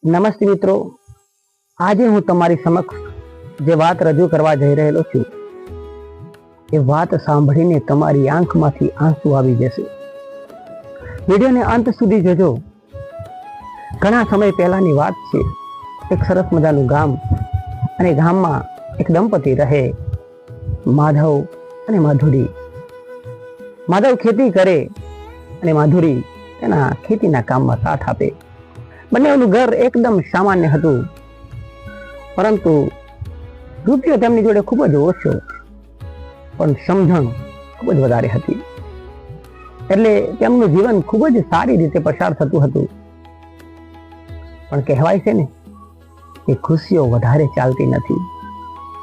નમસ્તે મિત્રો, આજે હું તમારી સમક્ષ જે વાત રજૂ કરવા જઈ રહેલો છું એ વાત સાંભળીને તમારી આંખમાંથી આંસુ આવી જશે. વિડીયોને અંત સુધી જોજો. ઘણા સમય પહેલાની વાત છે. એક સરસ મજાનું ગામ, અને ગામમાં એક દંપતી રહે, માધવ અને માધુરી. માધવ ખેતી કરે અને માધુરી તેના ખેતીના કામમાં સાથ આપે. બંનેનું ઘર એકદમ સામાન્ય હતું, પરંતુ રૂપિયો તેમની જોડે ખૂબ જ ઓછો, પણ સમજણ ખૂબ જ વધારે હતી. એટલે તેમનું જીવન ખૂબ જ સારી રીતે પસાર થતું હતું. પણ કહેવાય છે ને કે ખુશીઓ વધારે ચાલતી નથી.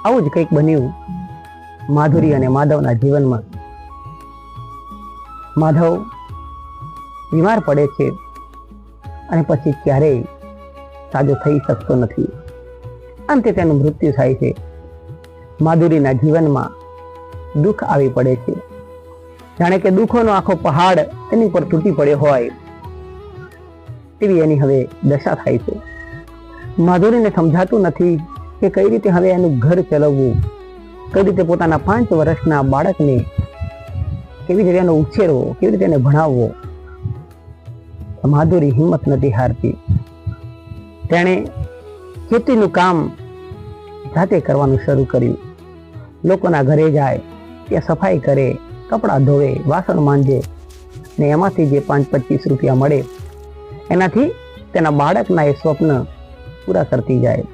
આવું જ કંઈક બન્યું માધુરી અને માધવના જીવનમાં. માધવ બીમાર પડે છે અને પછી ક્યારેય સાજો થઈ શકતો નથી. અંતે તેનું મૃત્યુ થાય છે. માધુરીના જીવનમાં દુઃખ આવી પડે છે. જાણે કે દુઃખોનો આખો પહાડ તેની પર તૂટી પડ્યો હોય તેવી એની હવે દશા થાય છે. માધુરીને સમજાતું નથી કે કઈ રીતે હવે એનું ઘર ચલાવવું, કઈ રીતે પોતાના 5 વર્ષના બાળકને કેવી રીતે એનો ઉછેરવો, કેવી રીતે એને ભણાવવો. માધુરી હિંમત નથી હારતી. તેણે ખેતીનું કામ જાતે કરવાનું શરૂ કર્યું. લોકોના ઘરે જાય, ત્યાં સફાઈ કરે, કપડાં ધોવે, વાસણ માંજે, ને એમાંથી જે 5-25 રૂપિયા મળે એનાથી તેના બાળકના એ સ્વપ્ન પૂરા કરતી જાય.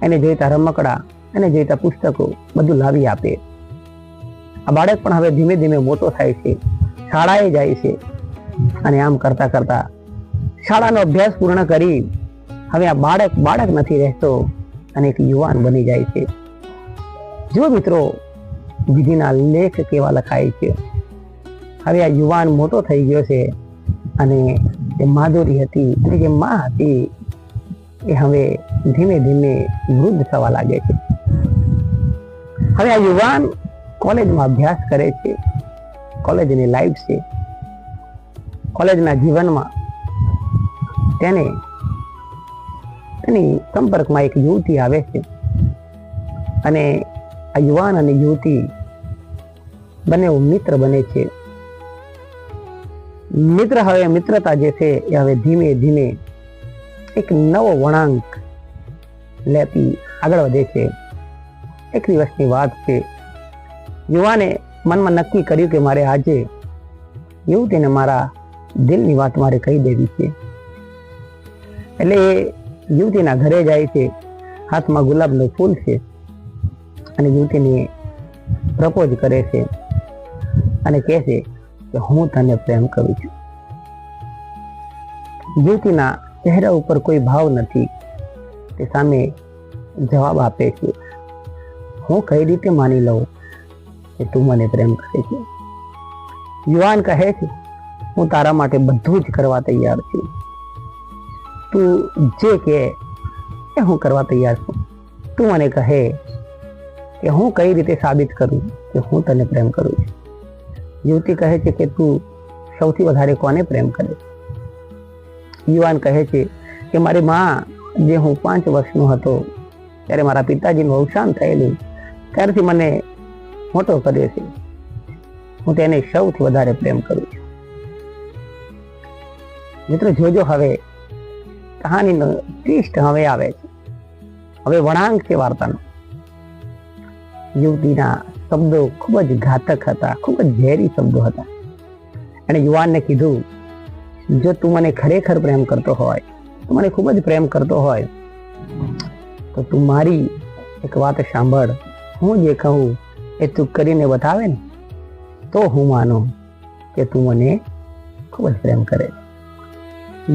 એને જોઈતા રમકડા, એને જોઈતા પુસ્તકો બધું લાવી આપે. આ બાળક પણ હવે ધીમે ધીમે મોટો થાય છે, શાળાએ જાય છે, અને આમ કરતા કરતા શાળાનો અભ્યાસ પૂર્ણ કરી હવે આ બાળક નથી રહેતો અને એક યુવાન બની જાય છે. જો મિત્રો, વિધિના લેખ કેવા લખાય છે. હવે આ યુવાન મોટો થઈ ગયો છે અને જે માધુરી હતી અને જે માં હતી એ હવે ધીમે ધીમે વૃદ્ધ થવા લાગે છે. હવે આ યુવાન કોલેજમાં અભ્યાસ કરે છે. કોલેજની લાઈફ છે. કોલેજના જીવનમાં તેની સંપર્કમાં એક યુવતી આવે છે, અને આ યુવાન અને યુવતી બંને મિત્ર બને છે. મિત્રતા જે છે એ હવે ધીમે ધીમે એક નવો વળાંક લેતી આગળ વધે છે. એક દિવસની વાત છે. યુવાને મનમાં નક્કી કર્યું કે મારે આજે યુવતીને મારા દિલની વાત મારે કહી દેવી છે. એટલે એ યુવતીના ઘરે જાય છે. હાથમાં ગુલાબનું ફૂલ છે અને યુવતીને પ્રપોઝ કરે છે અને કહે છે કે હું તને પ્રેમ કરું છું. યુવતીના ચહેરા ઉપર કોઈ ભાવ નથી. તે સામે જવાબ આપે છે, હું કઈ રીતે માની લઉં કે તું મને પ્રેમ કરે છે? યુવાન કહે છે, હું તારા માટે બધું જ કરવા તૈયાર છું. તું જે કહે એ હું કરવા તૈયાર છું. તું મને કહે કે હું કઈ રીતે સાબિત કરું કે હું તને પ્રેમ કરું છું. યુવતી કહે છે કે તું સૌથી વધારે કોને પ્રેમ કરે? યુવાન કહે છે કે મારી માં, જે હું 5 વર્ષનો હતો ત્યારે મારા પિતાજીનું અવસાન થયેલું, ત્યારથી મને મોટો કર્યો છે. હું તેને સૌથી વધારે પ્રેમ કરું છું. મિત્રો જોજો, હવે કહાનીનો ટ્વિસ્ટ હવે આવે છે. હવે વળાંક છે વાર્તાનો. યુવતીના શબ્દો ખૂબ જ ઘાતક હતા, ખૂબ જ ઝેરી શબ્દો હતા. એણે યુવાનને કીધું, જો તું મને ખરેખર પ્રેમ કરતો હોય, તું મને ખૂબ જ પ્રેમ કરતો હોય, તો તું મારી એક વાત સાંભળ. હું જે કહું એ તું કરીને બતાવે ને તો હું માનું કે તું મને ખૂબ જ પ્રેમ કરે.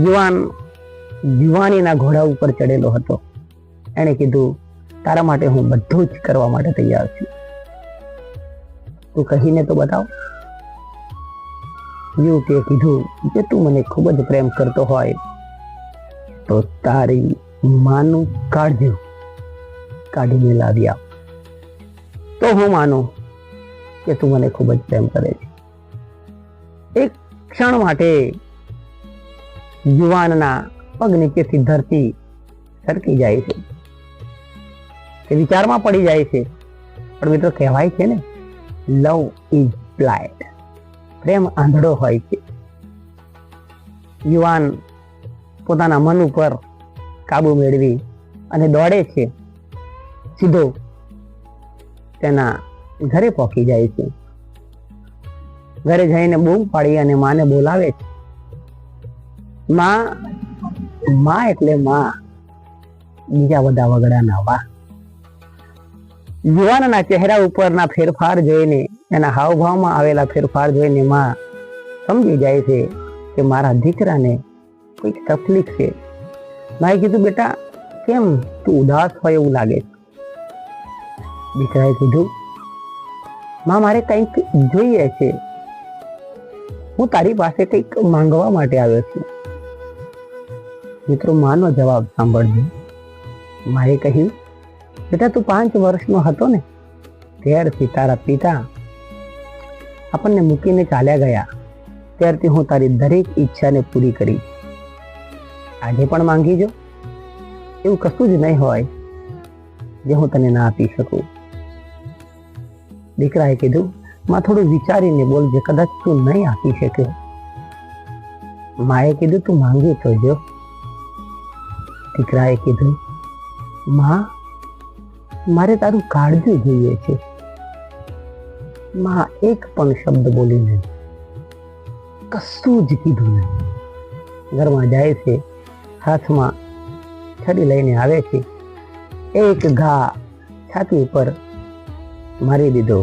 યુવાન યુવાનીના ઘોડા ઉપર ચડેલો હતો. એણે કીધું, તારા માટે હું બધું જ કરવા માટે તૈયાર છું. તું કહીને તો બતાવ. યુવતીએ કીધું, જે તું મને ખૂબ જ પ્રેમ કરતો હોય તો તારી માનું કાળજું કાઢીને લાવી આપ, તો હું માનું કે તું મને ખૂબ જ પ્રેમ કરે છે. એક ક્ષણ માટે યુવાનના પગ નીચેથી ધરતી સરકી જાય છે, તે વિચારમાં પડી જાય છે. પણ મિત્રો કહેવાય છે ને, લવ ઇઝ બ્લાઇન્ડ, પ્રેમ આંધળો હોય છે. યુવાન પોતાના મન ઉપર કાબુ મેળવી અને દોડે છે, સીધો તેના ઘરે પહોંચી જાય છે. ઘરે જઈને બૂમ પાડી અને માને બોલાવે છે. માં એટલે માં, બીજા બધા વગડાના વાહ. યુવાનના ચહેરા ઉપરના ફેરફાર જોઈને, એના હાવભાવમાં આવેલા ફેરફાર જોઈને માં સમજી જાય છે કે મારા દીકરાને કોઈક તકલીફ છે. માએ કીધું, બેટા કેમ તું ઉદાસ હોય એવું લાગે છે? દીકરાએ કીધું, માં મારે કંઈક જોઈએ છે, હું તારી પાસે કંઈક માંગવા માટે આવ્યો છું. મિત્રો માનો જવાબ સાંભળજો. માએ કહ્યું, બેટા તું 5 વર્ષનો હતો ને ત્યારથી તારા પિતા આપણને મૂકીને ચાલ્યા ગયા, ત્યારથી હું તારી દરેક ઈચ્છાને પૂરી કરી. આજે પણ માંગી જો, એવું કશું જ નહીં હોય જે હું તને ના આપી શકું. દીકરાએ કીધું, માં થોડું વિચારીને બોલજે, કદાચ તું નહીં આપી શક્યો. માએ કીધું, તું માંગી તો જો. દીકરાએ કીધું, માં મારે તારું કાળજું જોઈએ છે. માં એક પણ શબ્દ બોલી નહીં, કશું જ કીધું નહીં. ઘરમાં જાય છે, હાથમાં છરી લઈને આવે છે, એક ઘા છાતી ઉપર મારી દીધો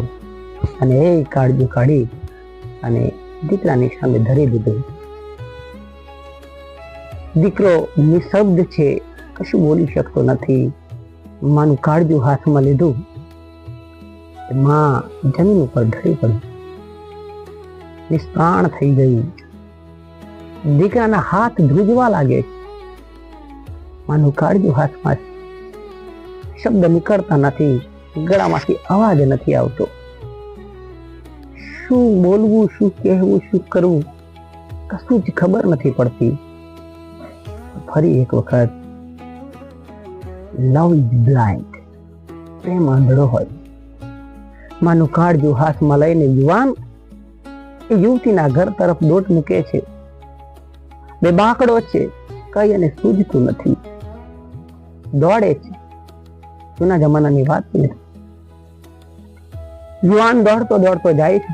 અને એ કાળજું કાઢી અને દીકરાની સામે ધરી દીધું. દીકરો નિશબ્દ છે, કશું બોલી શકતો નથી. માનું કાળજું હાથમાં લીધું, માં જમીન ઉપર ઢળી પડી, નિષ્પ્રાણ થઈ ગઈ. દીકરાના હાથ ધ્રુજવા લાગે. માનું કાળજું હાથમાં, શબ્દ નીકળતા નથી, ગળામાંથી અવાજ નથી આવતો. શું બોલવું, શું કહેવું, શું કરવું, કશું જ ખબર નથી પડતી. ફરી એક વખત, લવ ઇઝ બ્લાઇન્ડ, પ્રેમ આંધળો હોય. માનું કાળજું હાથમાં લઈને યુવાન એ યુવતીના ઘર તરફ દોટ મૂકે છે. બેબાકડો છે, કઈ અને સૂઝતું નથી, દોડે છે. જૂના જમાનાની વાત છે. યુવાન દોડતો દોડતો જાય છે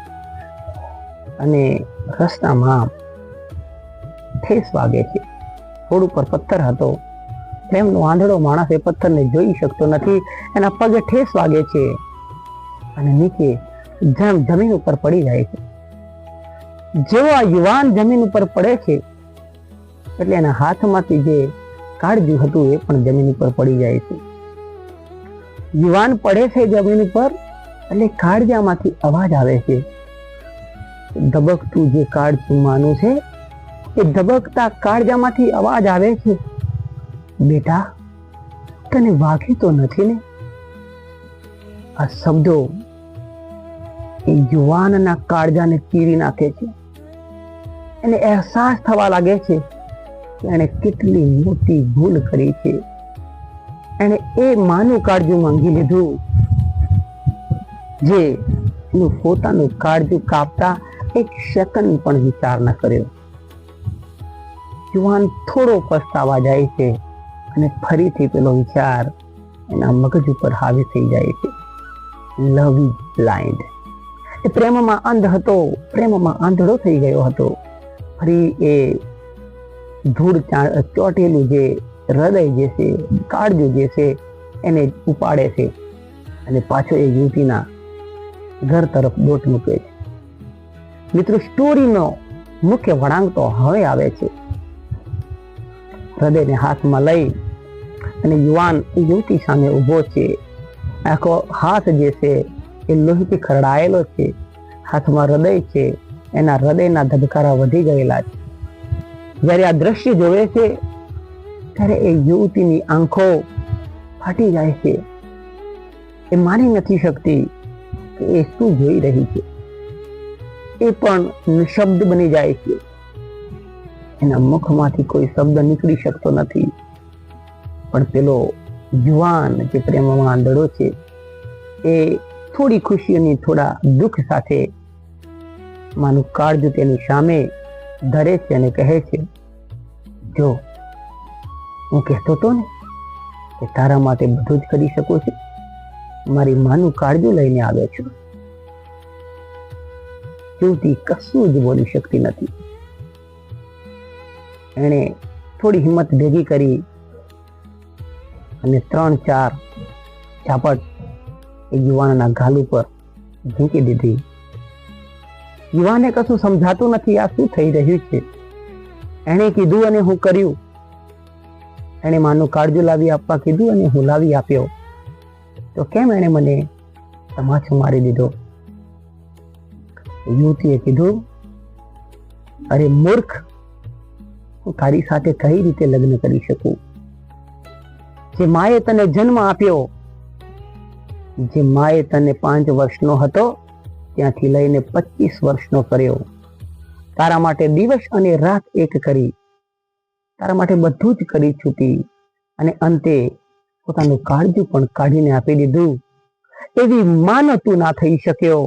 અને રસ્તામાં ઠેસ વાગે છે. રોડ ઉપર પથ્થર હતો. પ્રેમનો આંધળો માણસ એ પથ્થરને જોઈ શકતો નથી. એના પગે ઠેસ વાગે છે અને નીચે જમીન ઉપર પડી જાય છે. જેવો આ યુવાન જમીન ઉપર પડે છે એટલે એના હાથમાંથી જે કાળજું હતું એ પણ જમીન ઉપર પડી જાય છે. યુવાન પડે છે જમીન ઉપર એટલે કાળજામાંથી અવાજ આવે છે. ધબકતું જે કાળજું માનું છે એ ધબકતા કાળજામાંથી અવાજ આવે છે, બેટા તને વાગ્યું તો નથી ને? આ શબ્દો એ યુવાનના કાળજાને ચીરી નાખે છે. એને અહેસાસ થવા લાગે છે કે એણે કેટલી મોટી ભૂલ કરી છે. એણે એ માનું કાળજું માંગી લીધું જે એનું પોતાનું કાળજું કાપતા એક સેકન્ડ પણ વિચાર ન કર્યો. યુવાન થોડો પસ્તાવા જાય છે અને ફરીથી પેલો વિચાર એના મગજ ઉપર હાવી થઈ જાય છે. Love is blind. એ પ્રેમમાં અંધ હતો, પ્રેમમાં આંધળો થઈ ગયો હતો. ફરી એ ધૂળ ચોટેલું જે હૃદય જે છે, કાળજું જે છે એને ઉપાડે છે અને પાછો એ યુવતીના ઘર તરફ દોટ મૂકે છે. મિત્રો, સ્ટોરીનો મુખ્ય વળાંક તો હવે આવે છે. હૃદયને હાથમાં લઈ અને યુવાન યુવતી સામે ઊભો છે. આખો હાથ જે છે એ લોહીથી ખરડાયેલો છે. હાથમાં હૃદય છે, એના હૃદયના ધબકારા વધી ગયેલા છે. જ્યારે આ દ્રશ્ય જોવે છે ત્યારે એ યુવતીની આંખો ફાટી જાય છે. એ માની નથી શકતી કે એ શું જોઈ રહી છે. એ પણ નિશબ્દ બની જાય છે. એના મુખમાંથી કોઈ શબ્દ નીકળી શકતો નથી. પણ પેલો યુવાન જે પ્રેમમાં આંધળો છે એ થોડી ખુશીઓની થોડા દુઃખ સાથે માનું કાળજું તેની સામે ધરે છે અને કહે છે, જો હું કહેતો હતો ને કે તારા માટે બધું જ કરી શકું છું, મારી માનું કાળજું લઈને આવ્યો છું. યુવતી કશું જ બોલી શકતી નથી. એણે થોડી હિંમત ભેગી કરી અને 3-4 ઝાપટ એ યુવાનના ગાલ ઉપર ઝીંકી દીધી. યુવાને કશું સમજાતું નથી આ શું થઈ રહ્યું છે. એણે કીધું અને હું કર્યું. એણે માનું કાળજું લાવી આપવા કીધું અને હું લાવી આપ્યો. તો કેમ એણે મને તમાચો મારી દીધો? યુવતીએ કીધું, અરે મૂર્ખ, હું તારી સાથે કઈ રીતે લગ્ન કરી શકું? જે માએ તને જન્મ આપ્યો, જે માએ તને 5 વર્ષનો હતો ત્યાંથી લઈને 25 વર્ષનો કર્યો, તારા માટે દિવસ અને રાત એક કરી, તારા માટે બધું જ કરી છૂટી અને અંતે પોતાનું કાળજું પણ કાઢીને આપી દીધું. એવી માનો તું ના થઈ શક્યો,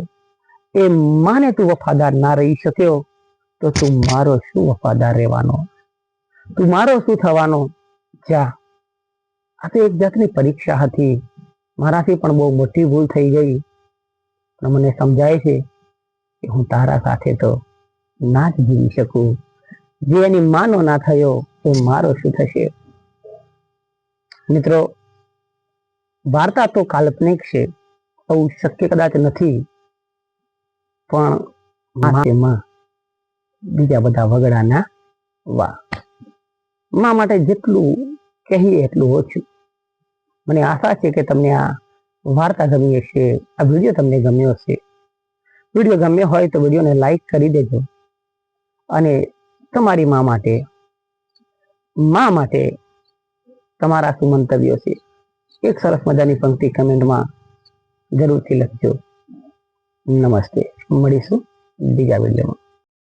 એ માને તું વફાદાર ના રહી શક્યો, તો તું મારો શું વફાદાર રહેવાનો? તું મારો શું થવાનો? જા, આ તો એક જાતની પરીક્ષા હતી. મારાથી પણ બહુ મોટી ભૂલ થઈ ગઈ. પણ મને સમજાય છે કે હું તારા સાથે તો ના જ જીવી શકું. જે એની માનો ના થયો એ મારો શું થશે? મિત્રો, વાર્તા તો કાલ્પનિક છે, આવું શક્ય કદાચ નથી, પણ માં બીજા બધા વગડાના વા. માં માટે જેટલું કહીએ એટલું ઓછું. મને આશા છે કે તમને આ વાર્તા ગમી હશે, આ વિડીયો તમને ગમ્યો હશે. વિડીયો ગમ્યો હોય તો વિડીયોને લાઈક કરી દેજો અને તમારી મા માટે તમારા શું મંતવ્યો છે એક સરસ મજાની પંક્તિ કમેન્ટમાં જરૂરથી લખજો. નમસ્તે, મળીશું બીજા વિડીયોમાં.